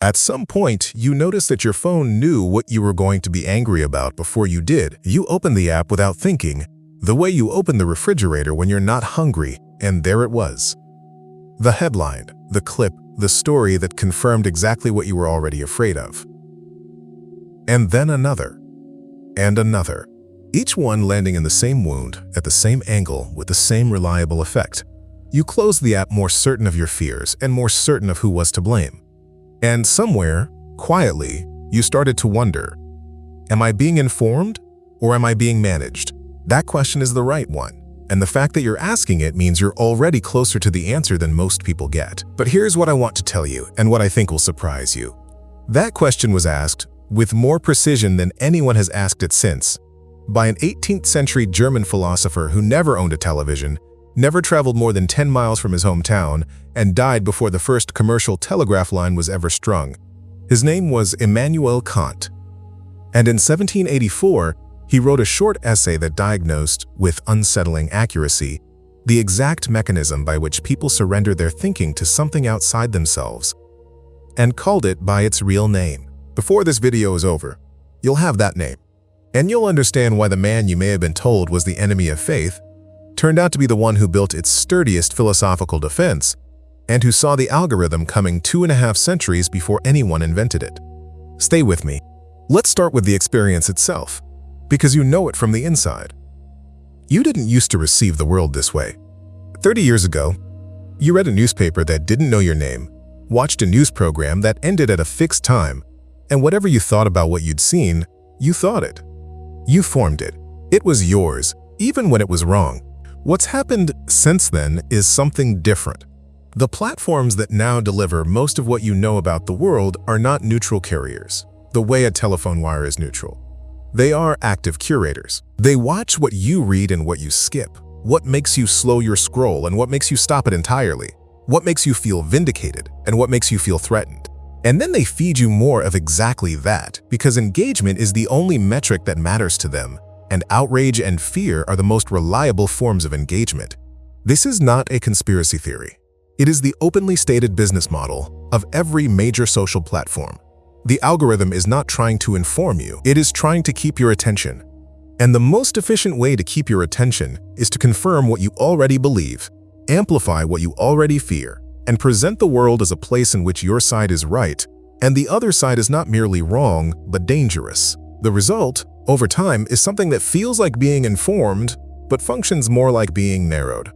At some point, you noticed that your phone knew what you were going to be angry about before you did. You opened the app without thinking, the way you open the refrigerator when you're not hungry, and there it was. The headline, the clip, the story that confirmed exactly what you were already afraid of. And then another, and another, each one landing in the same wound, at the same angle, with the same reliable effect. You closed the app more certain of your fears and more certain of who was to blame. And somewhere, quietly, you started to wonder, am I being informed or am I being managed? That question is the right one, and the fact that you're asking it means you're already closer to the answer than most people get. But here's what I want to tell you, and what I think will surprise you. That question was asked with more precision than anyone has asked it since, by an 18th century German philosopher who never owned a television, never traveled more than 10 miles from his hometown, and died before the first commercial telegraph line was ever strung. His name was Immanuel Kant. And in 1784, he wrote a short essay that diagnosed, with unsettling accuracy, the exact mechanism by which people surrender their thinking to something outside themselves, and called it by its real name. Before this video is over, you'll have that name, and you'll understand why the man you may have been told was the enemy of faith turned out to be the one who built its sturdiest philosophical defense, and who saw the algorithm coming 2.5 centuries before anyone invented it. Stay with me. Let's start with the experience itself, because you know it from the inside. You didn't used to receive the world this way. 30 years ago, you read a newspaper that didn't know your name, watched a news program that ended at a fixed time, and whatever you thought about what you'd seen, you thought it. You formed it. It was yours, even when it was wrong. What's happened since then is something different. The platforms that now deliver most of what you know about the world are not neutral carriers, the way a telephone wire is neutral. They are active curators. They watch what you read and what you skip, what makes you slow your scroll and what makes you stop it entirely, what makes you feel vindicated and what makes you feel threatened. And then they feed you more of exactly that, because engagement is the only metric that matters to them, and outrage and fear are the most reliable forms of engagement. This is not a conspiracy theory. It is the openly stated business model of every major social platform. The algorithm is not trying to inform you, it is trying to keep your attention. And the most efficient way to keep your attention is to confirm what you already believe, amplify what you already fear, and present the world as a place in which your side is right, and the other side is not merely wrong, but dangerous. The result, over time, is something that feels like being informed, but functions more like being narrowed.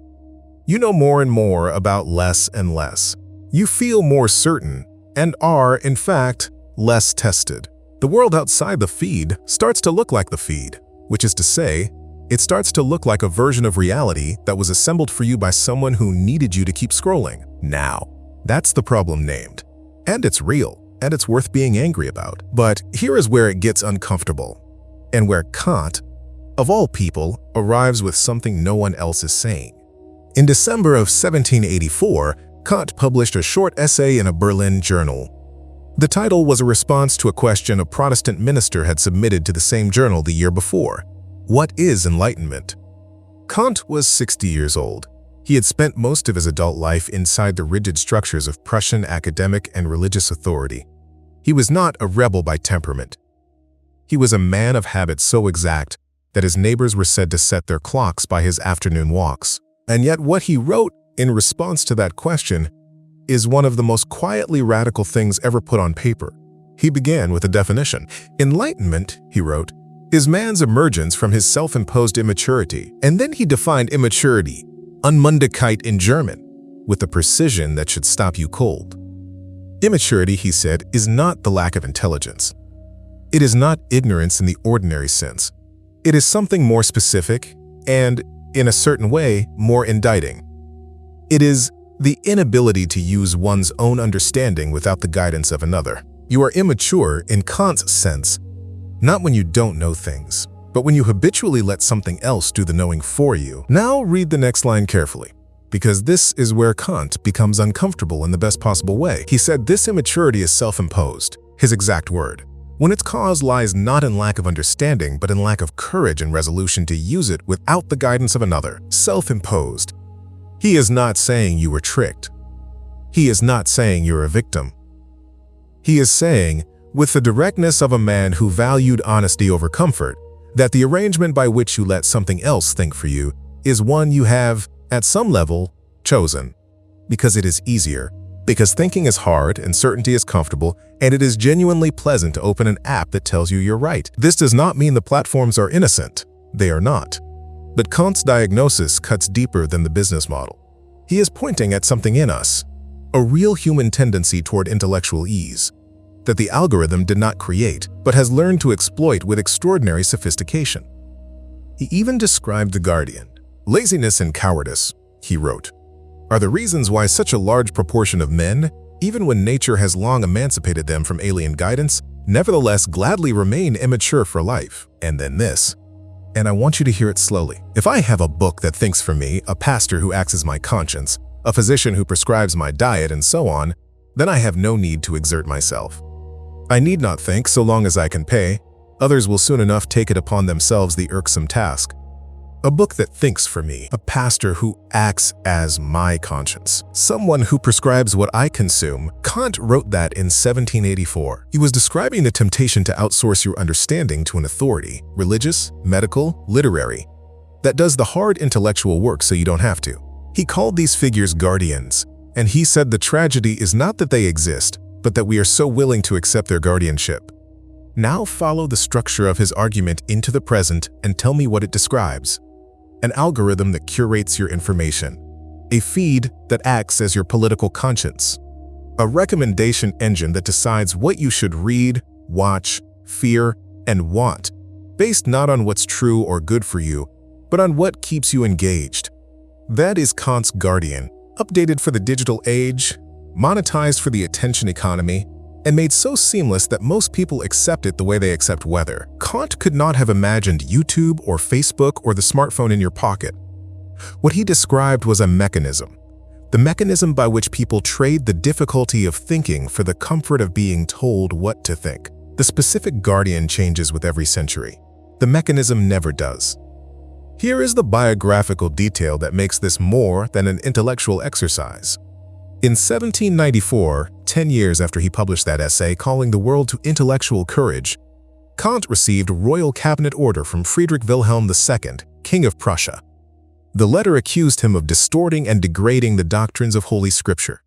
You know more and more about less and less. You feel more certain, and are, in fact, less tested. The world outside the feed starts to look like the feed, which is to say, it starts to look like a version of reality that was assembled for you by someone who needed you to keep scrolling. Now, that's the problem named. And it's real, and it's worth being angry about. But here is where it gets uncomfortable, and where Kant, of all people, arrives with something no one else is saying. In December of 1784, Kant published a short essay in a Berlin journal. The title was a response to a question a Protestant minister had submitted to the same journal the year before. What is enlightenment? Kant was 60 years old. He had spent most of his adult life inside the rigid structures of Prussian academic and religious authority. He was not a rebel by temperament. He was a man of habits so exact that his neighbors were said to set their clocks by his afternoon walks. And yet what he wrote in response to that question is one of the most quietly radical things ever put on paper. He began with a definition. Enlightenment, he wrote, is man's emergence from his self-imposed immaturity. And then he defined immaturity, Unmündigkeit in German, with a precision that should stop you cold. Immaturity, he said, is not the lack of intelligence. It is not ignorance in the ordinary sense. It is something more specific and, in a certain way, more indicting. It is the inability to use one's own understanding without the guidance of another. You are immature in Kant's sense, not when you don't know things, but when you habitually let something else do the knowing for you. Now read the next line carefully, because this is where Kant becomes uncomfortable in the best possible way. He said this immaturity is self-imposed, his exact word, when its cause lies not in lack of understanding, but in lack of courage and resolution to use it without the guidance of another. Self-imposed. He is not saying you were tricked. He is not saying you're a victim. He is saying, with the directness of a man who valued honesty over comfort, that the arrangement by which you let something else think for you is one you have, at some level, chosen. Because it is easier. Because thinking is hard and certainty is comfortable, and it is genuinely pleasant to open an app that tells you you're right. This does not mean the platforms are innocent. They are not. But Kant's diagnosis cuts deeper than the business model. He is pointing at something in us, a real human tendency toward intellectual ease, that the algorithm did not create, but has learned to exploit with extraordinary sophistication. He even described the guardian. Laziness and cowardice, he wrote, are the reasons why such a large proportion of men, even when nature has long emancipated them from alien guidance, nevertheless gladly remain immature for life. And then this. And I want you to hear it slowly. If I have a book that thinks for me, a pastor who acts as my conscience, a physician who prescribes my diet, and so on, then I have no need to exert myself. I need not think so long as I can pay. Others will soon enough take it upon themselves the irksome task. A book that thinks for me, a pastor who acts as my conscience, someone who prescribes what I consume. Kant wrote that in 1784. He was describing the temptation to outsource your understanding to an authority, religious, medical, literary, that does the hard intellectual work so you don't have to. He called these figures guardians, and he said the tragedy is not that they exist, but that we are so willing to accept their guardianship. Now follow the structure of his argument into the present and tell me what it describes. An algorithm that curates your information, a feed that acts as your political conscience, a recommendation engine that decides what you should read, watch, fear, and want, based not on what's true or good for you, but on what keeps you engaged. That is Kant's guardian, updated for the digital age, monetized for the attention economy, and made so seamless that most people accept it the way they accept weather. Kant could not have imagined YouTube or Facebook or the smartphone in your pocket. What he described was a mechanism, the mechanism by which people trade the difficulty of thinking for the comfort of being told what to think. The specific guardian changes with every century. The mechanism never does. Here is the biographical detail that makes this more than an intellectual exercise. In 1794, 10 years after he published that essay calling the world to intellectual courage, Kant received a royal cabinet order from Friedrich Wilhelm II, King of Prussia. The letter accused him of distorting and degrading the doctrines of Holy Scripture.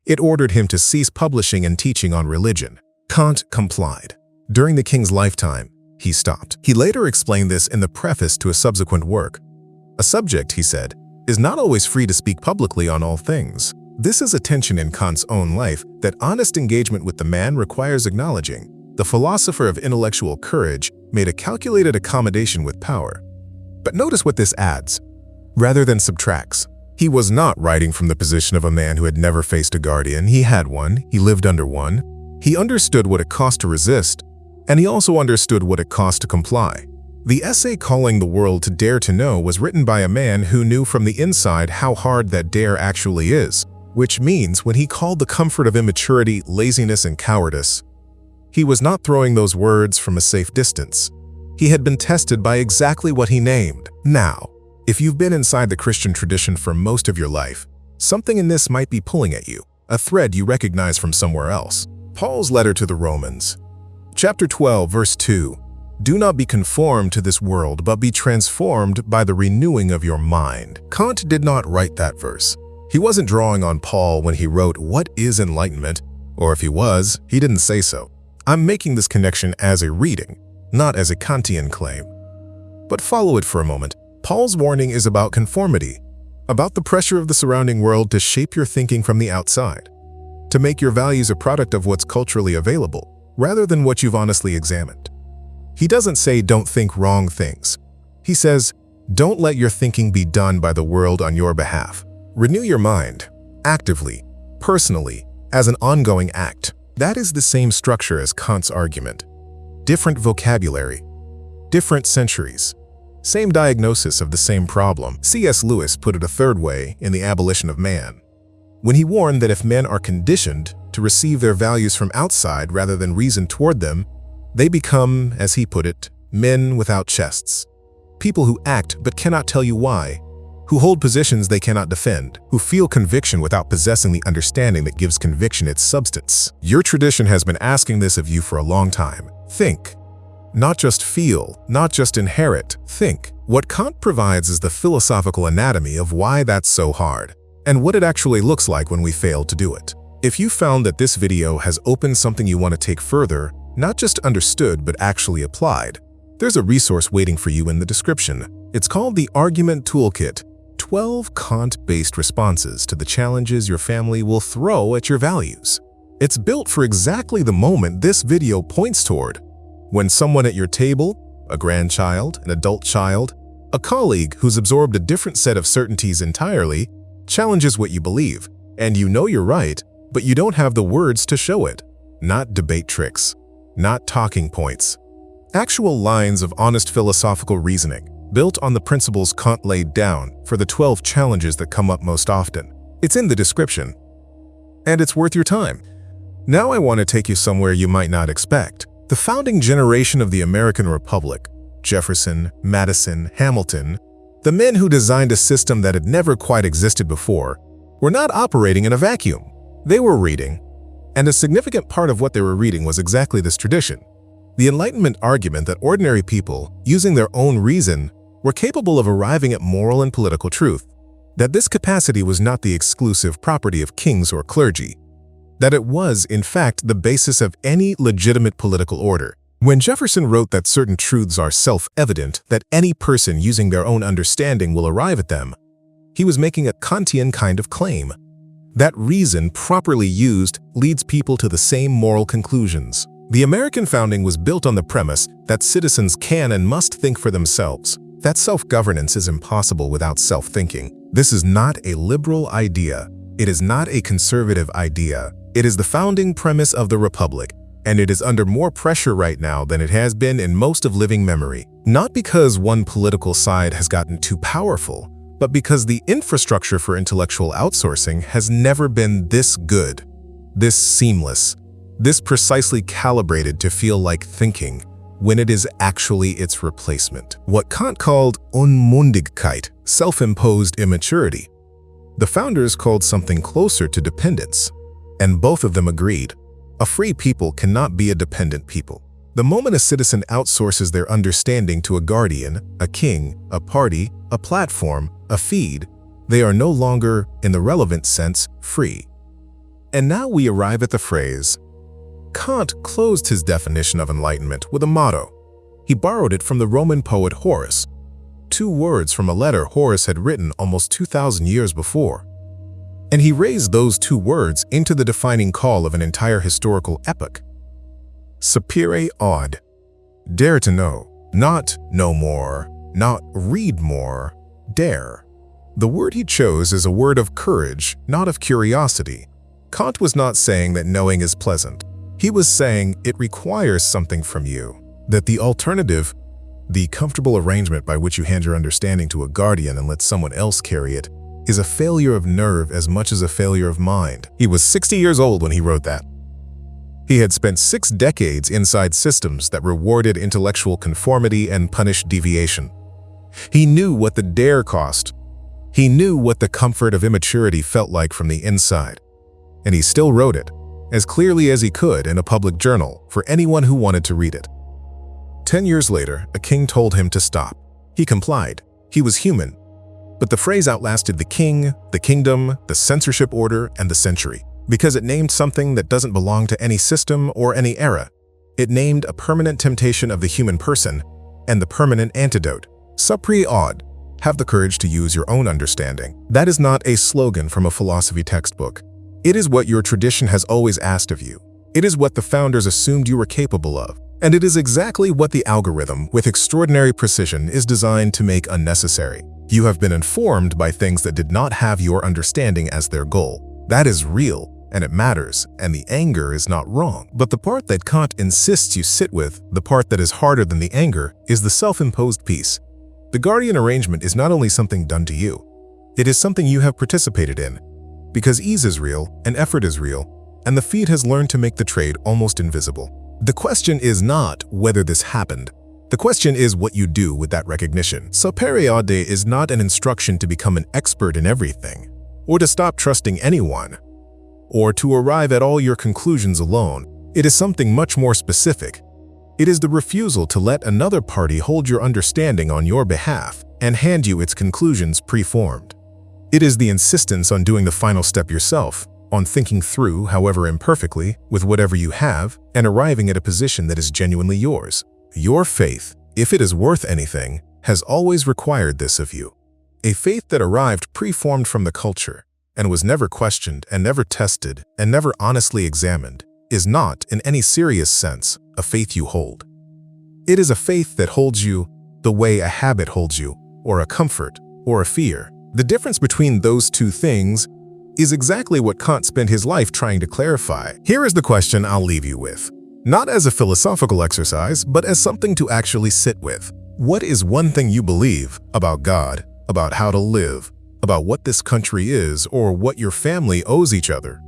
It ordered him to cease publishing and teaching on religion. Kant complied. During the king's lifetime, he stopped. He later explained this in the preface to a subsequent work. A subject, he said, is not always free to speak publicly on all things. This is a tension in Kant's own life that honest engagement with the man requires acknowledging. The philosopher of intellectual courage made a calculated accommodation with power. But notice what this adds, rather than subtracts. He was not writing from the position of a man who had never faced a guardian. He had one, he lived under one. He understood what it cost to resist, and he also understood what it cost to comply. The essay calling the world to dare to know was written by a man who knew from the inside how hard that dare actually is. Which means when he called the comfort of immaturity laziness and cowardice, he was not throwing those words from a safe distance. He had been tested by exactly what he named. Now, if you've been inside the Christian tradition for most of your life, something in this might be pulling at you, a thread you recognize from somewhere else. Paul's letter to the Romans, chapter 12, verse 2, "Do not be conformed to this world, but be transformed by the renewing of your mind." Kant did not write that verse. He wasn't drawing on Paul when he wrote, "What is enlightenment?" Or if he was, he didn't say so. I'm making this connection as a reading, not as a Kantian claim. But follow it for a moment. Paul's warning is about conformity, about the pressure of the surrounding world to shape your thinking from the outside, to make your values a product of what's culturally available, rather than what you've honestly examined. He doesn't say don't think wrong things. He says, don't let your thinking be done by the world on your behalf. Renew your mind, actively, personally, as an ongoing act. That is the same structure as Kant's argument. Different vocabulary, different centuries, same diagnosis of the same problem. C.S. Lewis put it a third way in The Abolition of Man, when he warned that if men are conditioned to receive their values from outside rather than reason toward them, they become, as he put it, men without chests. People who act but cannot tell you why, who hold positions they cannot defend, who feel conviction without possessing the understanding that gives conviction its substance. Your tradition has been asking this of you for a long time. Think. Not just feel, not just inherit, think. What Kant provides is the philosophical anatomy of why that's so hard, and what it actually looks like when we fail to do it. If you found that this video has opened something you want to take further, not just understood but actually applied, there's a resource waiting for you in the description. It's called the Argument Toolkit, 12 Kant-based responses to the challenges your family will throw at your values. It's built for exactly the moment this video points toward. When someone at your table, a grandchild, an adult child, a colleague who's absorbed a different set of certainties entirely, challenges what you believe, and you know you're right, but you don't have the words to show it. Not debate tricks, not talking points. Actual lines of honest philosophical reasoning, built on the principles Kant laid down for the 12 challenges that come up most often. It's in the description, and it's worth your time. Now I want to take you somewhere you might not expect. The founding generation of the American Republic, Jefferson, Madison, Hamilton, the men who designed a system that had never quite existed before, were not operating in a vacuum. They were reading, and a significant part of what they were reading was exactly this tradition. The Enlightenment argument that ordinary people, using their own reason, were capable of arriving at moral and political truth, that this capacity was not the exclusive property of kings or clergy, that it was, in fact, the basis of any legitimate political order. When Jefferson wrote that certain truths are self-evident, that any person using their own understanding will arrive at them, he was making a Kantian kind of claim. That reason, properly used, leads people to the same moral conclusions. The American founding was built on the premise that citizens can and must think for themselves, that self-governance is impossible without self-thinking. This is not a liberal idea. It is not a conservative idea. It is the founding premise of the Republic, and it is under more pressure right now than it has been in most of living memory. Not because one political side has gotten too powerful, but because the infrastructure for intellectual outsourcing has never been this good, this seamless, this precisely calibrated to feel like thinking, when it is actually its replacement. What Kant called Unmündigkeit, self-imposed immaturity, the founders called something closer to dependence, and both of them agreed. A free people cannot be a dependent people. The moment a citizen outsources their understanding to a guardian, a king, a party, a platform, a feed, they are no longer, in the relevant sense, free. And now we arrive at the phrase. Kant closed his definition of enlightenment with a motto. He borrowed it from the Roman poet Horace, 2 words from a letter Horace had written almost 2,000 years before. And he raised those 2 words into the defining call of an entire historical epoch. Sapere aude, dare to know, not know more, not read more, dare. The word he chose is a word of courage, not of curiosity. Kant was not saying that knowing is pleasant. He was saying it requires something from you, that the alternative, the comfortable arrangement by which you hand your understanding to a guardian and let someone else carry it, is a failure of nerve as much as a failure of mind. He was 60 years old when he wrote that. He had spent 6 decades inside systems that rewarded intellectual conformity and punished deviation. He knew what the dare cost. He knew what the comfort of immaturity felt like from the inside. And he still wrote it, as clearly as he could in a public journal for anyone who wanted to read it. 10 years later, a king told him to stop. He complied. He was human. But the phrase outlasted the king, the kingdom, the censorship order, and the century, because it named something that doesn't belong to any system or any era. It named a permanent temptation of the human person and the permanent antidote. Sapere aude, have the courage to use your own understanding. That is not a slogan from a philosophy textbook. It is what your tradition has always asked of you. It is what the founders assumed you were capable of. And it is exactly what the algorithm, with extraordinary precision, is designed to make unnecessary. You have been informed by things that did not have your understanding as their goal. That is real, and it matters, and the anger is not wrong. But the part that Kant insists you sit with, the part that is harder than the anger, is the self-imposed piece. The guardian arrangement is not only something done to you, it is something you have participated in. Because ease is real, and effort is real, and the feed has learned to make the trade almost invisible. The question is not whether this happened. The question is what you do with that recognition. Sapere aude is not an instruction to become an expert in everything, or to stop trusting anyone, or to arrive at all your conclusions alone. It is something much more specific. It is the refusal to let another party hold your understanding on your behalf and hand you its conclusions preformed. It is the insistence on doing the final step yourself, on thinking through, however imperfectly, with whatever you have, and arriving at a position that is genuinely yours. Your faith, if it is worth anything, has always required this of you. A faith that arrived preformed from the culture, and was never questioned and never tested and never honestly examined, is not, in any serious sense, a faith you hold. It is a faith that holds you the way a habit holds you, or a comfort, or a fear. The difference between those two things is exactly what Kant spent his life trying to clarify. Here is the question I'll leave you with. Not as a philosophical exercise, but as something to actually sit with. What is one thing you believe about God, about how to live, about what this country is, or what your family owes each other,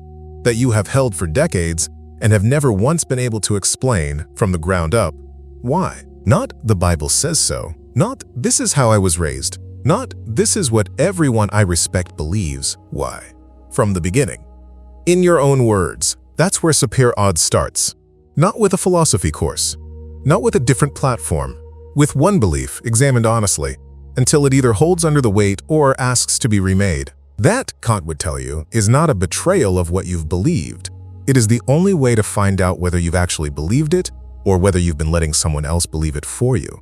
that you have held for decades and have never once been able to explain from the ground up? Why? Not "the Bible says so," not "this is how I was raised," not "this is what everyone I respect believes." Why? From the beginning. In your own words, that's where Sapere Aude starts. Not with a philosophy course, not with a different platform, with one belief examined honestly, until it either holds under the weight or asks to be remade. That, Kant would tell you, is not a betrayal of what you've believed. It is the only way to find out whether you've actually believed it or whether you've been letting someone else believe it for you.